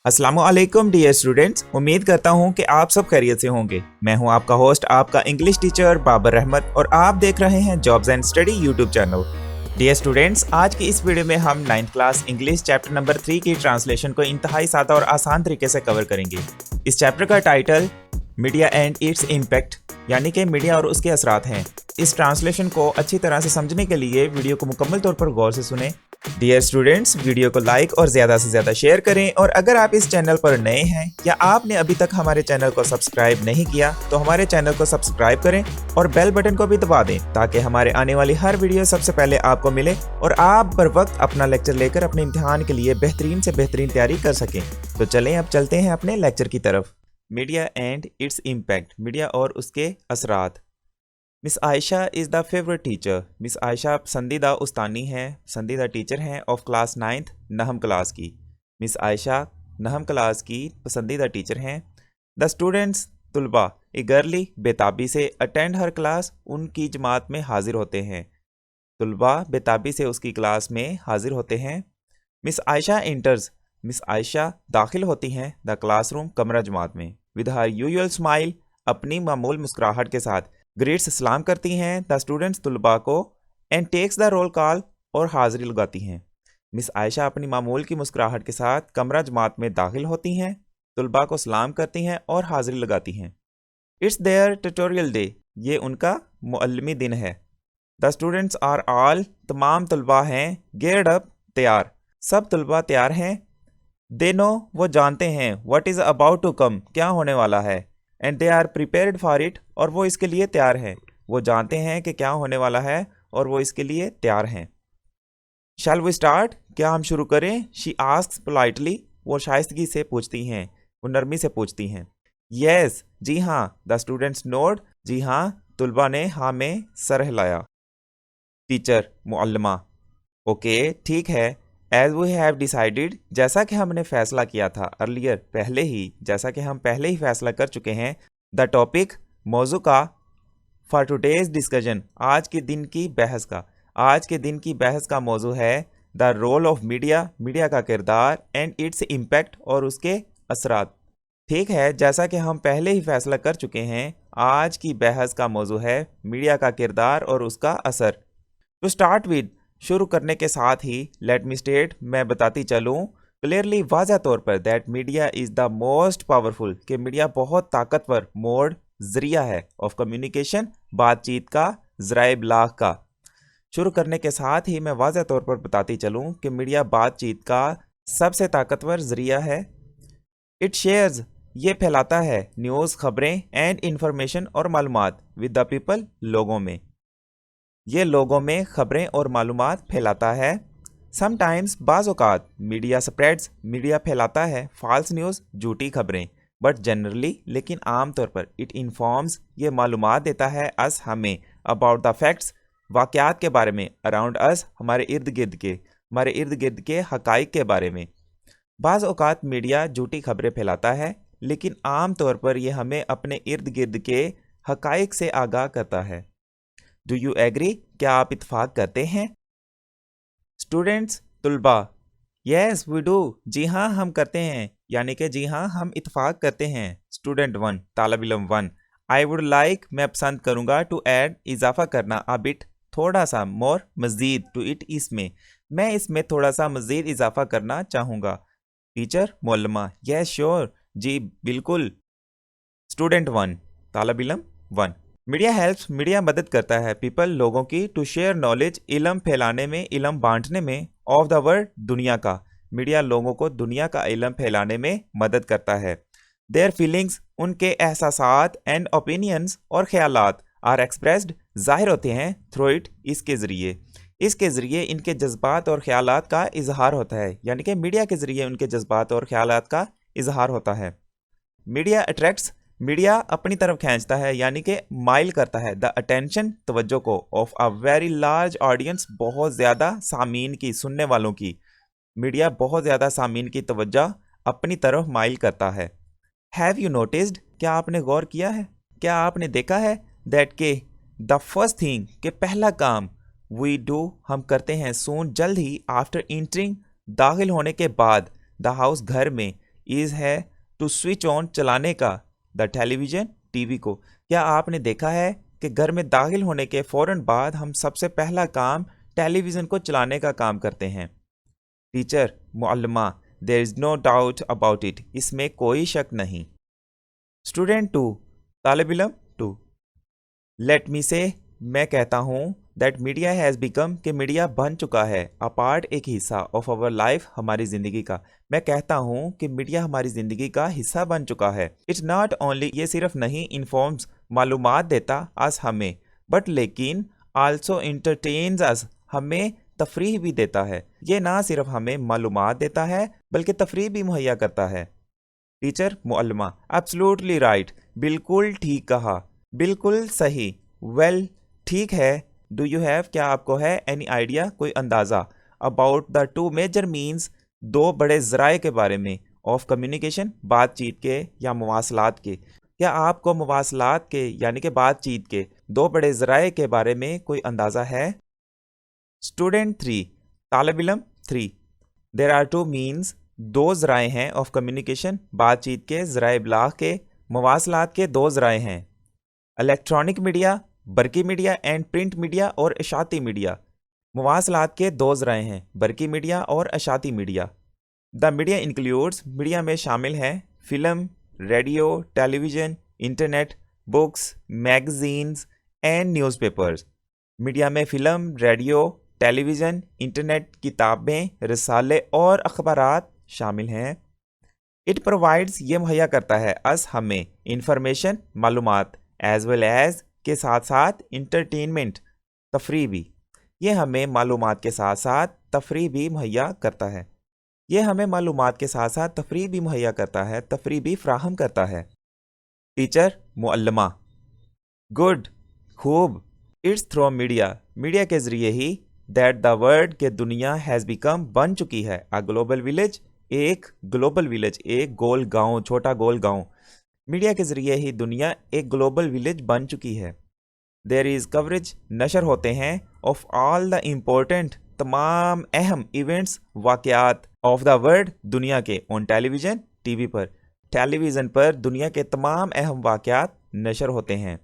अस्सलामुअलैकुम dear students, उम्मीद करता हूँ कि आप सब खैरियत से होंगे। मैं हूँ आपका होस्ट, आपका इंग्लिश टीचर बाबर रहमत, और आप देख रहे हैं jobs and study YouTube channel. Dear students, आज की इस वीडियो में हम 9th class English chapter number 3 की ट्रांसलेशन को इंतहाई सादा और आसान तरीके से कवर करेंगे। इस चैप्टर का title media and its impact यानी कि मीडिया और उसके असरात हैं। इस ट्रांसलेशन को अच्छी तरह से समझने के लिए वीडियो को मुकम्मल तौर पर गौर से सुनें। डियर स्टूडेंट्स, वीडियो को लाइक और ज़्यादा से ज़्यादा शेयर करें, और अगर आप इस चैनल पर नए हैं या आपने अभी तक हमारे चैनल को सब्सक्राइब नहीं किया तो हमारे चैनल को सब्सक्राइब करें और बेल बटन को भी दबा दें ताकि हमारे आने वाली हर वीडियो सबसे पहले आपको मिले और आप बर वक्त अपना लेक्चर लेकर अपने इम्तिहान के लिए बेहतरीन से बेहतरीन तैयारी कर सकें। तो चलें अब चलते हैं अपने लेक्चर की तरफ। Media and its impact, media और उसके असरात। Miss Ayesha is the favourite teacher. Miss Ayesha पसंदीदा उस्तानी हैं, पसंदीदा टीचर हैं ऑफ क्लास 9th नहम क्लास की। मिस आयशा नहम क्लास की पसंदीदा टीचर हैं। द स्टूडेंट्स तुलबा ईगरली बेताबी से अटेंड हर क्लास, उनकी जमात में हाजिर होते हैं। तुलबा बेताबी से उसकी क्लास में हाजिर होते हैं। मिस आयशा इंटर्स, मिस आयशा दाखिल होती हैं द क्लासरूम कमरा जमात में। विद हर यूजुअल स्माइल, अपनी मामूल मुस्कुराहट के साथ ग्रेड्स सलाम करती हैं द स्टूडेंट्स तुलबा को and takes the roll call, और हाजिरी लगाती हैं। मिस आयशा अपनी मामूल की मुस्कुराहट के साथ कमरा जमात में दाखिल होती हैं, तुलबा को सलाम करती हैं और हाजिरी लगाती हैं। इट्स देयर ट्यूटोरियल डे, ये उनका मुअल्लिमी दिन है। द स्टूडेंट्स आर ऑल, तमाम तुलबा हैं, गेयर्ड अप, तैयार, सब तुलबा तैयार हैं। दे नो, वो जानते हैं, what is about to come, क्या होने वाला है। And they are prepared for it, और वो इसके लिए तैयार हैं। वो जानते हैं कि क्या होने वाला है और वो इसके लिए तैयार हैं। शैल वी स्टार्ट, क्या हम शुरू करें। शी आस्क्स पोलाइटली, वो शाइस्तगी से पूछती हैं, वो नरमी से पूछती हैं। येस, जी हाँ। द स्टूडेंट्स नोड, जी हाँ। तुलबा ने हाँ में सर हिलाया। टीचर मुअल्लिमा, ओके ठीक है। एज वी हैव डिसाइडेड, जैसा कि हमने फैसला किया था। अर्लियर, पहले ही, जैसा कि हम पहले ही फैसला कर चुके हैं। द टॉपिक, मौजू का। फॉर टुडेज डिस्कशन, आज के दिन की बहस का। आज के दिन की बहस का मौजू है the role of media, media का किरदार, एंड इट्स इम्पैक्ट, और उसके असरात। ठीक है, जैसा कि हम पहले ही फैसला कर चुके हैं, आज की बहस का मौजू है मीडिया का किरदार और उसका असर। टू स्टार्ट विद, शुरू करने के साथ ही, लेट मी स्टेट, मैं बताती चलूँ क्लियरली, वाज़ह तौर पर, that media is the most powerful, कि मीडिया बहुत ताकतवर मोड, जरिया है ऑफ कम्युनिकेशन, बातचीत का, ज़राए इब्लाग का। शुरू करने के साथ ही मैं वाज़ह तौर पर बताती चलूँ कि मीडिया बातचीत का सबसे ताकतवर जरिया है। इट शेयर्स, ये फैलाता है, न्यूज़, खबरें, एंड इंफॉर्मेशन, और मालूमात, विद द पीपल, लोगों में। ये लोगों में खबरें और मालूमात फैलाता है। समटाइम्स, बाज़ औक़ात, मीडिया स्प्रेड्स, मीडिया फैलाता है फॉल्स न्यूज़, झूठी खबरें। बट जनरली, लेकिन आम तौर पर, इट इन्फॉर्म्स, ये मालूमात देता है अस, हमें, अबाउट द फैक्ट्स, वाक़यात के बारे में, अराउंड अस, हमारे इर्द गिर्द के हक़ाइक़ के बारे में। बाज़ औक़ात मीडिया झूठी खबरें फैलाता है, लेकिन आम तौर पर यह हमें अपने इर्द गिर्द के हक़ाइक़ से आगाह करता है। डू यू एग्री, क्या आप इत्फाक करते हैं। स्टूडेंट्स तुलबा, येस वी डू, जी हाँ हम करते हैं, यानी कि जी हाँ हम इत्फाक करते हैं। स्टूडेंट 1, तालिब इल्म 1, आई वुड लाइक, मैं पसंद करूँगा, टू ऐड, इजाफा करना, अ बिट, थोड़ा सा, मोर, मज़ीद, टू इट, इसमें, मैं इसमें थोड़ा सा मज़ीद इजाफा करना चाहूँगा। टीचर मुअल्लिमा, येस श्योर, जी बिल्कुल। स्टूडेंट 1, तालिब इल्म 1, मीडिया हेल्प्स, मीडिया मदद करता है, पीपल, लोगों की, टू शेयर नॉलेज, इल्म फैलाने में, इल्म बांटने में, ऑफ द वर्ल्ड, दुनिया का। मीडिया लोगों को दुनिया का इल्म फैलाने में मदद करता है। देयर फीलिंग्स, उनके एहसासात, एंड ओपिनियंस, और ख्यालात, आर एक्सप्रेस्ड, जाहिर होते हैं, थ्रू इट, इसके ज़रिए इनके जज्बात और ख्यालात का इजहार होता है, यानी कि मीडिया के ज़रिए उनके जज्बात और ख्यालात का इजहार होता है। मीडिया अट्रैक्ट्स, मीडिया अपनी तरफ खींचता है, यानी कि माइल करता है, द अटेंशन, तवज्जो को, of a very large audience, बहुत ज़्यादा सामीन की, सुनने वालों की। मीडिया बहुत ज़्यादा सामीन की तवज्जो अपनी तरफ माइल करता है। हैव यू नोटिस्ड, क्या आपने गौर किया है, क्या आपने देखा है, दैट के, द फर्स्ट थिंग, के पहला काम, वी डू, हम करते हैं, सून, जल्द ही, आफ्टर इंटरिंग, दाखिल होने के बाद, द हाउस, घर में, इज है टू स्विच ऑन, चलाने का, द टेलीविजन, टीवी को। क्या आपने देखा है कि घर में दाखिल होने के फौरन बाद हम सबसे पहला काम टेलीविज़न को चलाने का काम करते हैं। टीचर, मुअल्लिमा, there is no doubt about it, इसमें कोई शक नहीं। स्टूडेंट 2, तालिब इल्म 2, लेट मी से, मैं कहता हूँ, दैट मीडिया हैज़ बिकम, कि मीडिया बन चुका है, अ पार्ट, एक हिस्सा, ऑफ आवर लाइफ, हमारी ज़िंदगी का। मैं कहता हूँ कि मीडिया हमारी ज़िंदगी का हिस्सा बन चुका है। इट्स नॉट ओनली, ये सिर्फ नहीं, इन्फॉर्म्स, मालूमात देता, अस, हमें, बट लेकिन, आल्सो इंटरटेन्स अस, हमें तफरीह भी देता है। ये ना सिर्फ हमें मालूमात देता है बल्कि तफरीह भी मुहैया करता है। टीचर, मुअल्लिमा, एब्सोल्युटली राइट, बिल्कुल ठीक कहा, बिल्कुल सही। वेल, ठीक है। डू यू हैव, क्या आपको है, एनी आइडिया, कोई अंदाज़ा, about the two major means, दो बड़े ज़राए के बारे में, ऑफ कम्युनिकेशन, बातचीत के या मवासलात के। क्या आपको मवासलात के यानी कि बातचीत के दो बड़े ज़राए के बारे में कोई अंदाज़ा है? स्टूडेंट 3, तालिब इल्म 3, देर आर टू मीन्स, दो ज़राए हैं, ऑफ कम्युनिकेशन, बातचीत के, ज़राए इब्लाग के, मवासलात के दो ज़राए हैं। इलेक्ट्रॉनिक मीडिया, बरकी मीडिया, एंड प्रिंट मीडिया और इशाती मीडिया। मवासलात के दो ज़राए हैं, बरकी मीडिया और इशाती media. The media includes, media में शामिल हैं, film, radio, television, internet, books, magazines and newspapers. Media में फ़िल्म, रेडियो, टेलीविज़न, इंटरनेट, किताबें, रिसाले और अखबारात शामिल हैं। इट प्रोवाइड्स, ये मुहैया करता है, अस, हमें, इंफॉर्मेशन, मालूमात, एज वेल एज, के साथ साथ, इंटरटेनमेंट, तफरीह भी। ये हमें मालूमात के साथ साथ तफरीह भी मुहैया करता है। ये हमें मालूमात के साथ साथ तफरीह भी मुहैया करता है, तफरीह भी फ्राहम करता है। टीचर, मुअल्लिमा, गुड, खूब। इट्स थ्रू मीडिया, मीडिया के ज़रिए ही, दैट द वर्ल्ड, के दुनिया, हैज़ बिकम, बन चुकी है, अ ग्लोबल विलेज, एक ग्लोबल विलेज, एक गोल गांव, छोटा गोल गांव। मीडिया के ज़रिए ही दुनिया एक ग्लोबल विलेज बन चुकी है। देयर इज़ कवरेज, नशर होते हैं, ऑफ ऑल द इम्पोर्टेंट, तमाम अहम इवेंट्स, वाक़यात, ऑफ द वर्ल्ड, दुनिया के, ऑन टेलीविज़न, टीवी पर, टेलीविज़न पर दुनिया के तमाम अहम वाक़यात नशर होते हैं।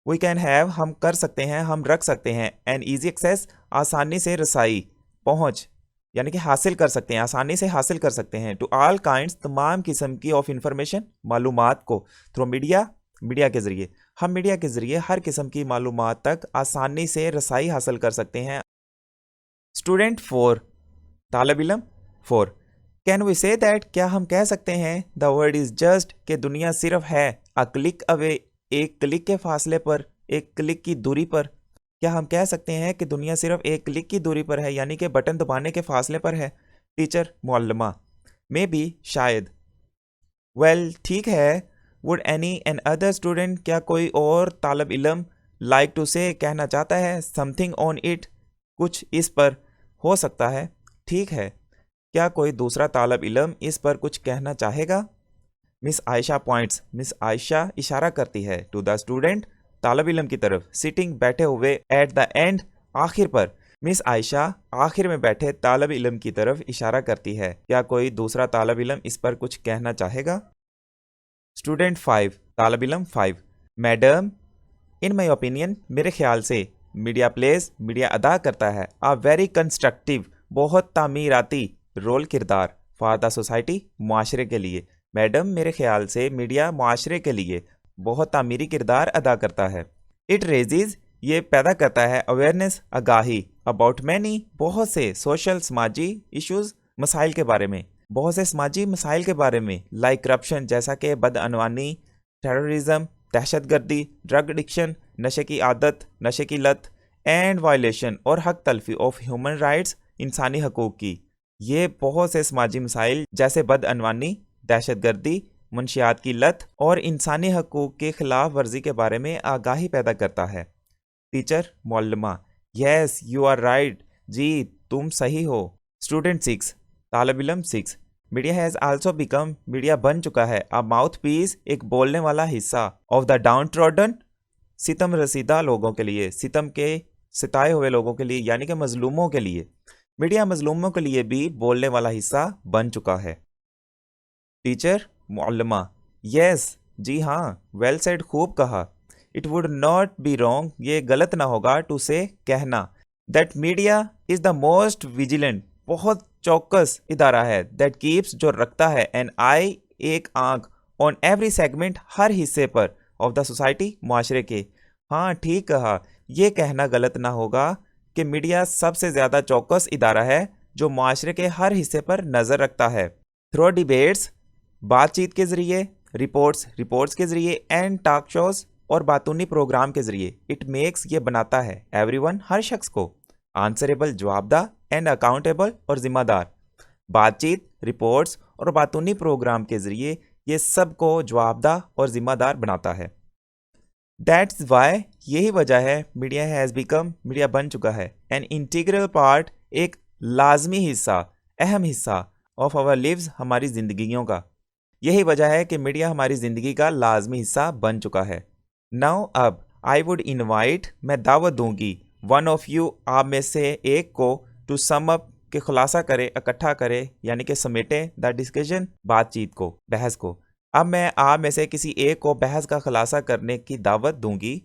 वी कैन हैव, हम कर सकते हैं, हम रख सकते हैं, एन ईजी एक्सेस, आसानी से रसाई, पहुँच, यानी कि हासिल कर सकते हैं, आसानी से हासिल कर सकते हैं, टू ऑल काइंड्स, तमाम किस्म की, ऑफ इंफॉर्मेशन, मालूमात को, थ्रू मीडिया, मीडिया के ज़रिए, हम मीडिया के ज़रिए हर किस्म की मालूमात तक आसानी से रसाई हासिल कर सकते हैं। स्टूडेंट 4, तालिब इल्म 4, कैन वी से दैट, क्या हम कह सकते हैं, द वर्ल्ड इज़ जस्ट, के दुनिया सिर्फ है, अ क्लिक अवे, एक क्लिक के फासले पर, एक क्लिक की दूरी पर। क्या हम कह सकते हैं कि दुनिया सिर्फ एक क्लिक की दूरी पर है, यानी कि बटन दबाने के फासले पर है? टीचर, मुअल्लिमा, मे बी, शायद। वेल, ठीक है। Would any an other student, क्या कोई और तालब इल्म, लाइक टू से, कहना चाहता है, समथिंग ऑन इट, कुछ इस पर, हो सकता है, ठीक है। क्या कोई दूसरा तालब इल्म इस पर कुछ कहना चाहेगा? Miss Ayesha points, miss Ayesha इशारा करती है, टू द स्टूडेंट, तालब इल्म की तरफ, सिटिंग, बैठे हुए, एट द एंड, आखिर पर। मिस आयशा आखिर में बैठे तालब इल्म की तरफ इशारा करती है। क्या कोई दूसरा तालब इल्म इस पर कुछ कहना चाहेगा? स्टूडेंट 5, तालब इल्म 5, मैडम, इन माई ओपिनियन, मेरे ख्याल से, मीडिया प्लेस, मीडिया अदा करता है, आ वेरी कंस्ट्रक्टिव, बहुत तामीराती, रोल, किरदार, फॉर द सोसाइटी, मुआशरे के लिए। मैडम, मेरे ख्याल से मीडिया मुआशरे के लिए बहुत तामीरी किरदार अदा करता है। इट रेजिज, ये पैदा करता है, अवेयरनेस, आगाही, अबाउट मैनी, बहुत से, सोशल, समाजी, इश्यूज़, मसाइल के बारे में, बहुत से समाजी मसाइल के बारे में, लाइक करप्शन, जैसा कि बदअनवानी, टेररिज्म, दहशतगर्दी, ड्रग एडिक्शन, नशे की आदत, नशे की लत, एंड वायलेशन, और हक तलफी, ऑफ ह्यूमन राइट्स, इंसानी हकूक़ की। ये बहुत से समाजी मसाइल जैसे बदअनवानी, दहशतगर्दी, मंशियात की लत और इंसानी हकूक़ के ख़िलाफ़ वर्जी के बारे में आगाही पैदा करता है। टीचर, मुअल्लिमा, यस यू आर राइट, जी तुम सही हो। स्टूडेंट 6, तालिब इल्म 6, media has also become, media बन चुका है, अ माउथ पीस, एक बोलने वाला हिस्सा, ऑफ द डाउन ट्रॉडन, सितम रसीदा लोगों के लिए, सितम के सिताए हुए लोगों के लिए, यानी कि मजलूमों के लिए। मीडिया मजलूमों के लिए भी बोलने वाला हिस्सा बन चुका है। टीचर मुअल्लिमा, यस, जी हाँ, वेल सेड, खूब कहा। It would not be wrong, ये गलत ना होगा टू से कहना, that media is the most vigilant, बहुत चौकस इदारा है, दैट कीप्स, जो रखता है, एन आई, एक आंख, ऑन एवरी सेगमेंट, हर हिस्से पर, ऑफ द सोसाइटी, मुआशरे के। हाँ ठीक कहा, ये कहना गलत ना होगा कि मीडिया सबसे ज़्यादा चौकस इदारा है जो मुआशरे के हर हिस्से पर नज़र रखता है। थ्रो डिबेट्स, बातचीत के ज़रिए, रिपोर्ट्स के ज़रिए, एंड टॉक शोज, और बातूनी प्रोग्राम के ज़रिए, इट मेक्स, ये बनाता है, एवरीवन, हर शख्स को, आंसरेबल, जवाबदा, एंड अकाउंटेबल, और ज़िम्मेदार। बातचीत, रिपोर्ट्स और बातूनी प्रोग्राम के ज़रिए ये सबको जवाबदा और ज़िम्मेदार बनाता है। दैट्स वाई, यही वजह है, मीडिया हैज़ बिकम, मीडिया बन चुका है, एन इंटीग्रल पार्ट, एक लाजमी हिस्सा, अहम हिस्सा, ऑफ आवर लिव्स, हमारी ज़िंदगियों का। यही वजह है कि मीडिया हमारी ज़िंदगी का लाजमी हिस्सा बन चुका है। नाउ अब आई वुड इनवाइट, मैं दावत दूंगी, वन ऑफ यू, आप में से एक को, टू सम अप, के खुलासा करे, इकट्ठा करे, यानी कि समेटे, द डिस्कशन, बातचीत को, बहस को। अब मैं आप में से किसी एक को बहस का खुलासा करने की दावत दूंगी।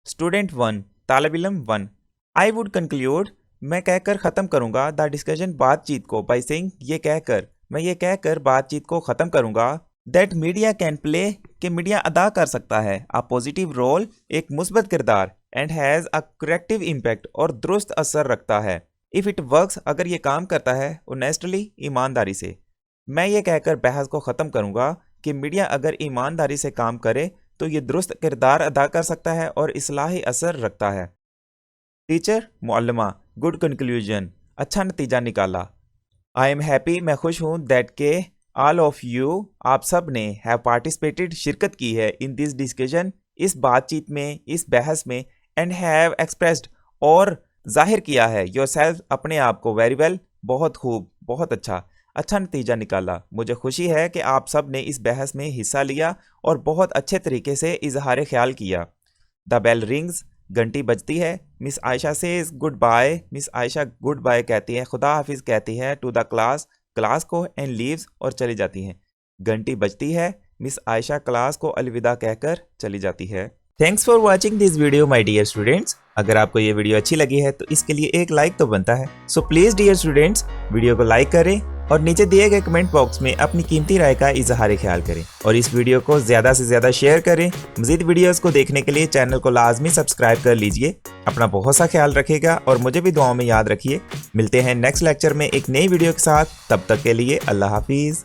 स्टूडेंट 1, तालिब इल्म 1, आई वुड कंक्लूड, मैं कहकर ख़त्म करूंगा, द डिस्कशन, बातचीत को, बाय सेइंग, ये कहकर, मैं ये कहकर बातचीत को ख़त्म करूंगा, दैट मीडिया कैन प्ले, कि मीडिया अदा कर सकता है, अ पॉजिटिव रोल, एक मुस्बत किरदार, and has a corrective impact, और दुरुस्त असर रखता है, इफ़ इट वर्क्स, अगर ये काम करता है, ऑनेस्टली, ईमानदारी से। मैं ये कहकर बहस को ख़त्म करूंगा कि मीडिया अगर ईमानदारी से काम करे तो ये दुरुस्त किरदार अदा कर सकता है और इस्लाही असर रखता है। टीचर मुअल्लिमा, गुड कंक्लूजन, अच्छा नतीजा निकाला। आई एम हैप्पी, मैं खुश हूँ, दैट के ऑल ऑफ यू, आप सब ने, हैव पार्टिसिपेटेड, शिरकत की है, इन दिस डिस्कशन, इस बातचीत में, इस बहस में, एंड हैव एक्सप्रेस्ड, और जाहिर किया है, योर सेल्फ, अपने आप को, वेरी वेल, बहुत खूब, बहुत अच्छा नतीजा निकाला। मुझे खुशी है कि आप सब ने इस बहस में हिस्सा लिया और बहुत अच्छे तरीके से इजहार ख्याल किया। द बेल रिंग्स, घंटी बजती है, miss Ayesha says good bye, miss Ayesha good bye कहती है, खुदा हाफिज कहती है, टू द क्लास, क्लास को, एंड लीव्स, और चली जाती हैं। घंटी बजती है, मिस आयशा क्लास को अलविदा कहकर चली जाती है। Thanks for watching this video my dear students. अगर आपको ये वीडियो अच्छी लगी है तो इसके लिए एक लाइक तो बनता है। So please dear students, video को लाइक करें और नीचे दिए गए कमेंट बॉक्स में अपनी कीमती राय का इजहार ख्याल करें और इस वीडियो को ज़्यादा से ज़्यादा शेयर करें। मज़ीद वीडियोस को देखने के लिए चैनल को लाजमी सब्सक्राइब कर लीजिए। अपना बहुत सा ख्याल रखिएगा और मुझे भी दुआओं में याद रखिए। मिलते हैं नेक्स्ट लेक्चर में एक नई वीडियो के साथ, तब तक के लिए अल्लाह हाफिज़।